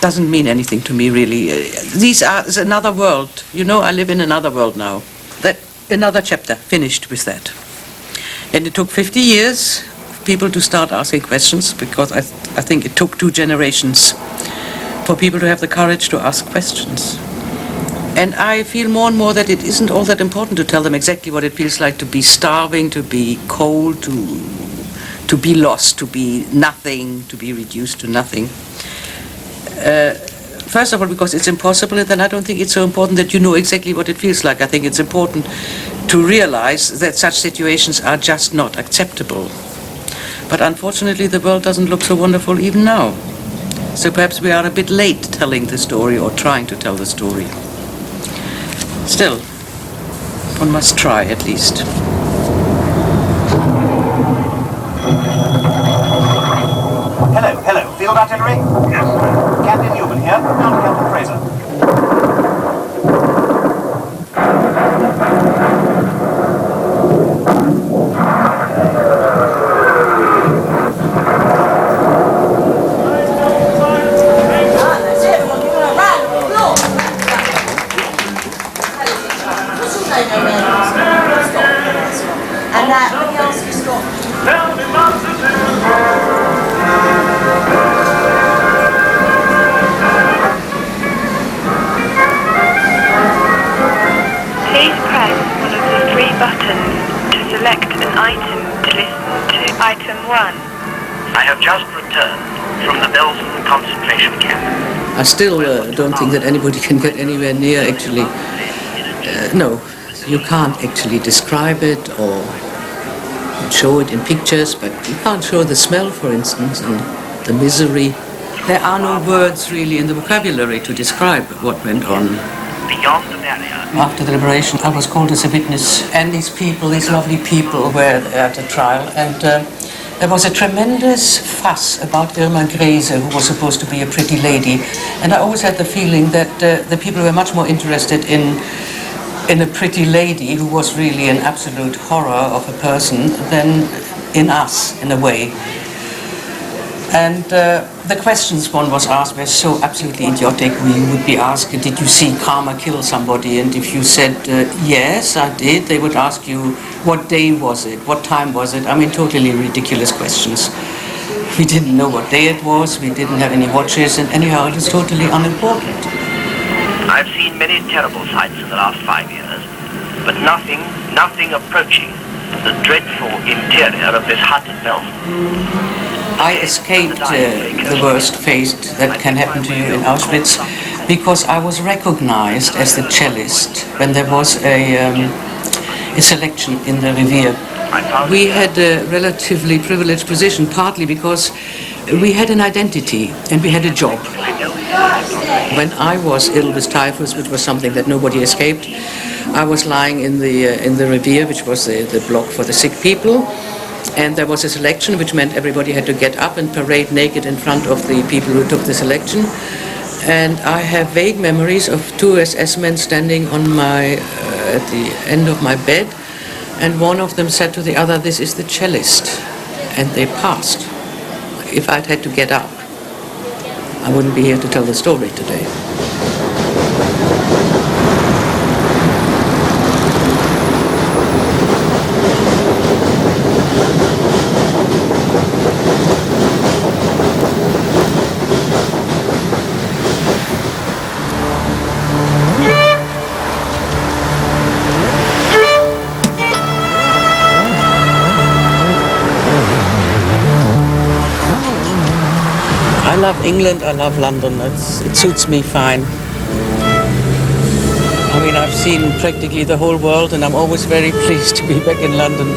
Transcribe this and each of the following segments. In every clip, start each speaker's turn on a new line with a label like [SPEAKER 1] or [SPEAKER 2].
[SPEAKER 1] doesn't mean anything to me, really. It's another world. You know, I live in another world now. Another chapter, finished with that. And it took 50 years for people to start asking questions, because I think it took 2 generations for people to have the courage to ask questions. And I feel more and more that it isn't all that important to tell them exactly what it feels like to be starving, to be cold, to be lost, to be nothing, to be reduced to nothing. First of all, because it's impossible, and then I don't think it's so important that you know exactly what it feels like. I think it's important to realize that such situations are just not acceptable. But unfortunately, the world doesn't look so wonderful even now. So perhaps we are a bit late telling the story, or trying to tell the story. Still, one must try at least.
[SPEAKER 2] Hello, field artillery? Yes, sir. Captain Newman here, down to Captain Fraser.
[SPEAKER 3] And let me ask you, Scott.
[SPEAKER 4] Please press one of the 3 buttons to select an item to listen to. Item 1.
[SPEAKER 2] I have just returned from the Belsen concentration camp.
[SPEAKER 1] I still don't think that anybody can get anywhere near, actually. No, you can't actually describe it or show it in pictures, but you can't show the smell, for instance, and the misery. There are no words really in the vocabulary to describe what went on.
[SPEAKER 2] Beyond the barrier.
[SPEAKER 1] After the liberation, I was called as a witness, and these people, these lovely people, were at the trial, and there was a tremendous fuss about Irma Grese, who was supposed to be a pretty lady, and I always had the feeling that the people were much more interested in a pretty lady who was really an absolute horror of a person than in us, in a way. And the questions one was asked were so absolutely idiotic. We would be asked, did you see Karma kill somebody? And if you said, yes, I did, they would ask you, what day was it? What time was it? I mean, totally ridiculous questions. We didn't know what day it was, we didn't have any watches, and anyhow, it was totally unimportant.
[SPEAKER 2] I've seen many terrible sights in the last 5 years, but nothing approaching the dreadful interior of this hut at Belsen.
[SPEAKER 1] I escaped the worst fate that can happen to you in Auschwitz because I was recognized as the cellist when there was a selection in the Revier. We had a relatively privileged position, partly because we had an identity and we had a job. When I was ill with typhus, which was something that nobody escaped, I was lying in the Revier, which was the block for the sick people. And there was a selection, which meant everybody had to get up and parade naked in front of the people who took the selection. And I have vague memories of 2 SS men standing on at the end of my bed, and one of them said to the other, "This is the cellist," and they passed. If I'd had to get up, I wouldn't be here to tell the story today. I love England, I love London, it suits me fine. I mean, I've seen practically the whole world and I'm always very pleased to be back in London.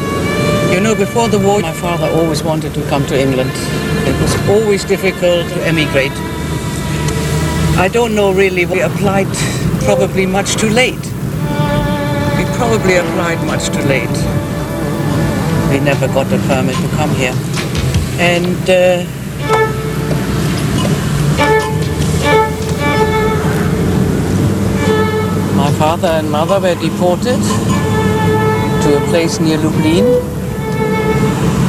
[SPEAKER 1] You know, before the war, my father always wanted to come to England. It was always difficult to emigrate. I don't know really, we applied probably much too late. We probably applied much too late. We never got a permit to come here. And my father and mother were deported to a place near Lublin.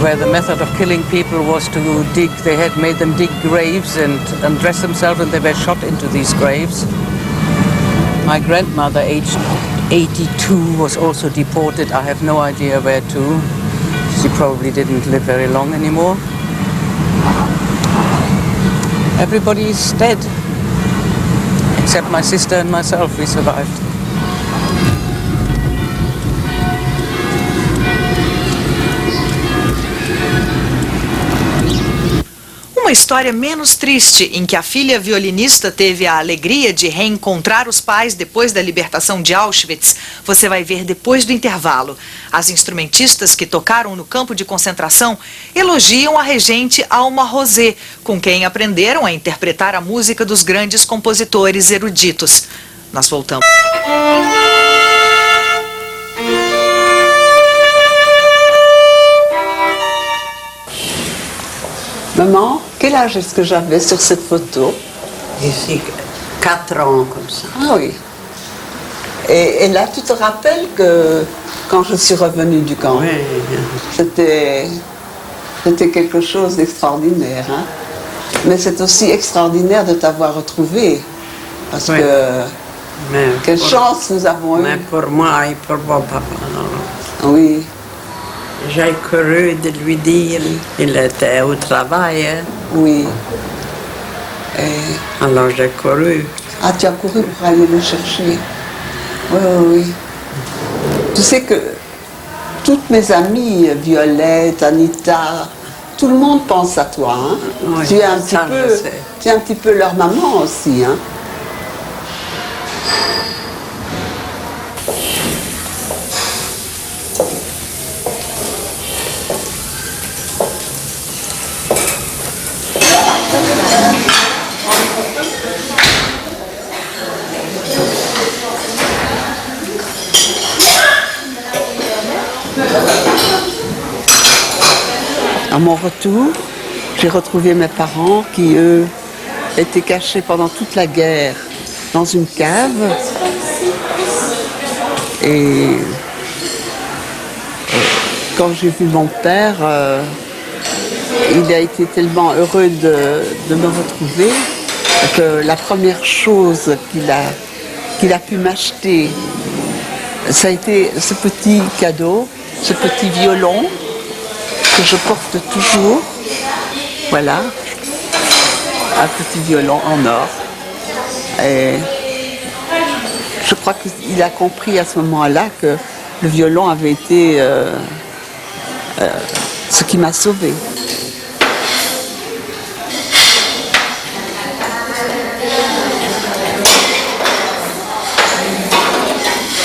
[SPEAKER 1] where the method of killing people was to dig, they had made them dig graves and undress themselves, and they were shot into these graves. My grandmother, aged 82, was also deported. I have no idea where to. She probably didn't live very long anymore. Everybody is dead, except my sister and myself. We survived.
[SPEAKER 5] Uma história menos triste, em que a filha violinista teve a alegria de reencontrar os pais depois da libertação de Auschwitz, você vai ver depois do intervalo. As instrumentistas que tocaram no campo de concentração elogiam a regente Alma Rosé, com quem aprenderam a interpretar a música dos grandes compositores eruditos. Nós voltamos.
[SPEAKER 6] Maman, quel âge est-ce que j'avais sur cette photo?
[SPEAKER 7] Ici, 4 ans comme ça.
[SPEAKER 6] Ah oui. Et là, tu te rappelles que quand je suis revenue du camp,
[SPEAKER 7] Oui.
[SPEAKER 6] c'était quelque chose d'extraordinaire. Hein? Mais c'est aussi extraordinaire de t'avoir retrouvée. Parce
[SPEAKER 7] Oui.
[SPEAKER 6] que
[SPEAKER 7] Mais
[SPEAKER 6] quelle
[SPEAKER 7] pour-
[SPEAKER 6] chance nous avons
[SPEAKER 7] Mais
[SPEAKER 6] eue.
[SPEAKER 7] pour moi et pour mon papa,
[SPEAKER 6] Oui,
[SPEAKER 7] j'ai couru de lui dire qu'il était au travail. Hein.
[SPEAKER 6] oui. Et...
[SPEAKER 7] Alors j'ai couru.
[SPEAKER 6] Ah, tu as couru pour aller le chercher. Oui, oui, oui. Tu sais que toutes mes amies, Violette, Anita, tout le monde pense à toi. Hein?
[SPEAKER 7] Oui,
[SPEAKER 6] Tu es un petit
[SPEAKER 7] ça, je
[SPEAKER 6] peu,
[SPEAKER 7] sais.
[SPEAKER 6] tu es un petit peu leur maman aussi. Hein? À mon retour, j'ai retrouvé mes parents qui, eux, étaient cachés pendant toute la guerre dans une cave. Et quand j'ai vu mon père, il a été tellement heureux de me retrouver que la première chose qu'il a pu m'acheter, ça a été ce petit cadeau, ce petit violon que je porte toujours. Voilà, un petit violon en or. Et je crois qu'il a compris à ce moment-là que le violon avait été ce qui m'a sauvée.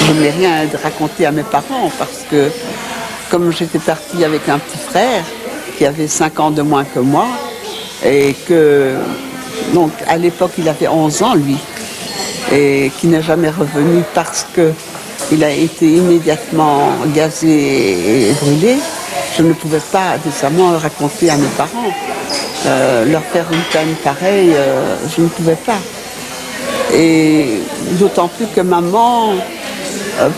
[SPEAKER 6] Je n'ai rien à raconter à mes parents parce que comme j'étais partie avec un petit frère qui avait 5 ans de moins que moi et que donc à l'époque il avait 11 ans lui et qui n'est jamais revenu parce que il a été immédiatement gazé et brûlé, je ne pouvais pas décemment raconter à mes parents. Leur faire une peine pareille, je ne pouvais pas. Et d'autant plus que maman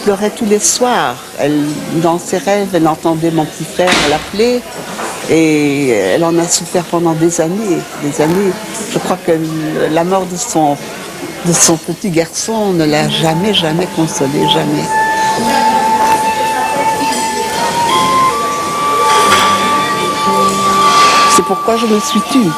[SPEAKER 6] pleurait tous les soirs. Dans ses rêves, elle entendait mon petit frère l'appeler et elle en a souffert pendant des années. Je crois que la mort de son petit garçon ne l'a jamais consolée, jamais. C'est pourquoi je me suis tue.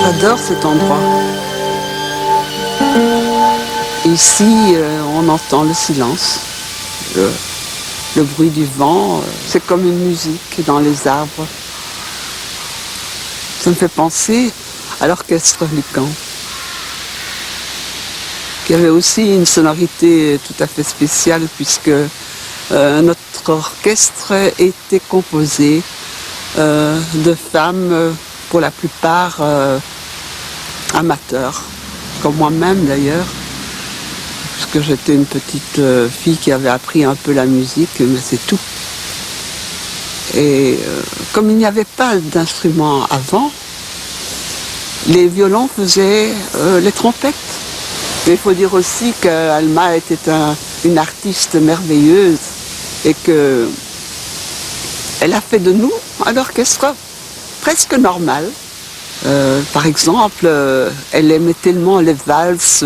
[SPEAKER 6] J'adore cet endroit. Ici, on entend le silence, le bruit du vent. C'est comme une musique dans les arbres. Ça me fait penser à l'orchestre du camp. qui avait aussi une sonorité tout à fait spéciale puisque notre orchestre était composé de femmes, pour la plupart amateurs, comme moi-même d'ailleurs, puisque j'étais une petite fille qui avait appris un peu la musique, mais c'est tout. Et comme il n'y avait pas d'instrument avant, les violons faisaient les trompettes. Mais il faut dire aussi qu'Alma était une artiste merveilleuse et qu'elle a fait de nous un orchestre presque normal. Par exemple, elle aimait tellement les valses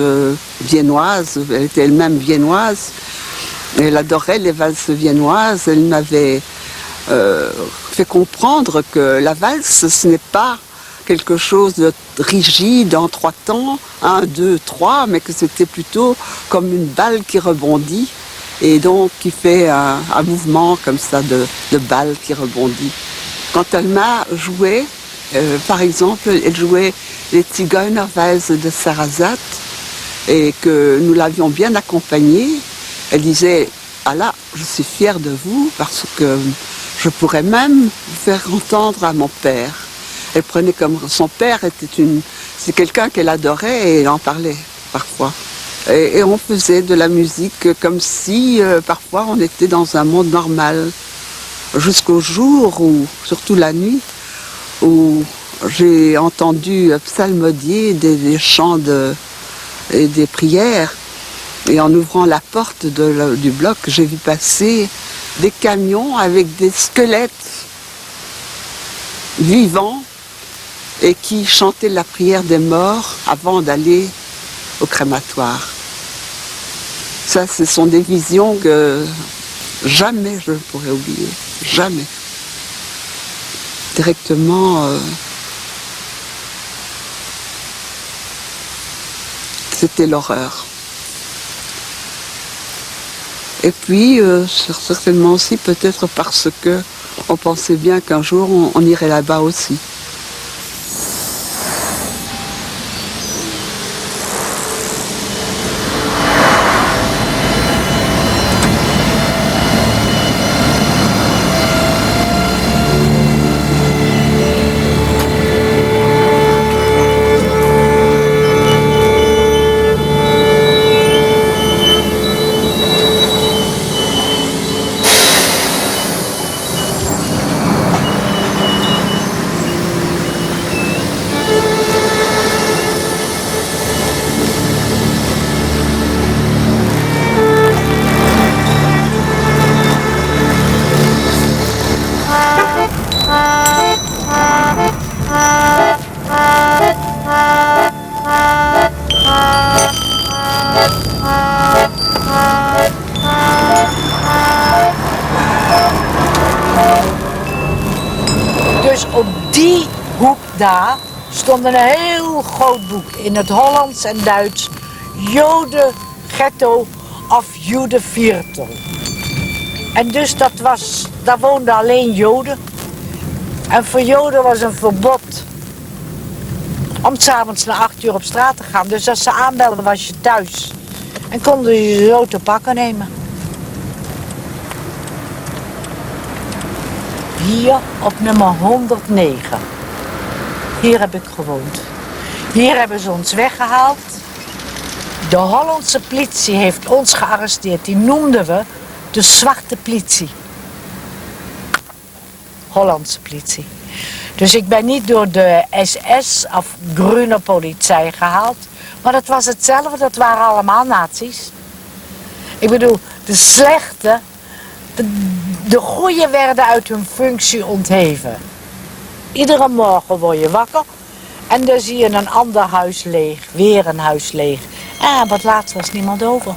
[SPEAKER 6] viennoises, elle était elle-même viennoise, elle adorait les valses viennoises, elle m'avait fait comprendre que la valse, ce n'est pas quelque chose de rigide en 3 temps, 1, 2, 3, mais que c'était plutôt comme une balle qui rebondit et donc qui fait un mouvement comme ça de balle qui rebondit. Quand Alma jouait, par exemple, elle jouait les Zigeunerweise de Sarrazat et que nous l'avions bien accompagnée, elle disait « Ah là, je suis fière de vous parce que je pourrais même vous faire entendre à mon père ». Elle prenait comme son père c'est quelqu'un qu'elle adorait et elle en parlait parfois. Et on faisait de la musique comme si parfois on était dans un monde normal. Jusqu'au jour où, surtout la nuit, où j'ai entendu psalmodier des chants et des prières. Et en ouvrant la porte du bloc, j'ai vu passer des camions avec des squelettes vivants et qui chantaient la prière des morts avant d'aller au crématoire. Ça, ce sont des visions que jamais je ne pourrais oublier. Jamais. Directement, c'était l'horreur. Et puis, certainement aussi, peut-être parce qu'on pensait bien qu'un jour, on irait là-bas aussi.
[SPEAKER 8] Dus op die hoek daar stond een heel groot boek in het Hollands en Duits. Joden ghetto of Judenviertel. En dus daar woonden alleen Joden. En voor Joden was een verbod om 's avonds na 8 uur op straat te gaan. Dus als ze aanbelden was je thuis. En konden je zo te pakken nemen. Hier op nummer 109. Hier heb ik gewoond. Hier hebben ze ons weggehaald. De Hollandse politie heeft ons gearresteerd. Die noemden we de zwarte politie. Hollandse politie. Dus ik ben niet door de SS of Groene Politie gehaald. Maar dat was hetzelfde, dat waren allemaal nazi's. Ik bedoel, de slechte, de goeie werden uit hun functie ontheven. Iedere morgen word je wakker en dan zie je een ander huis leeg, weer een huis leeg. En wat laatst was niemand over.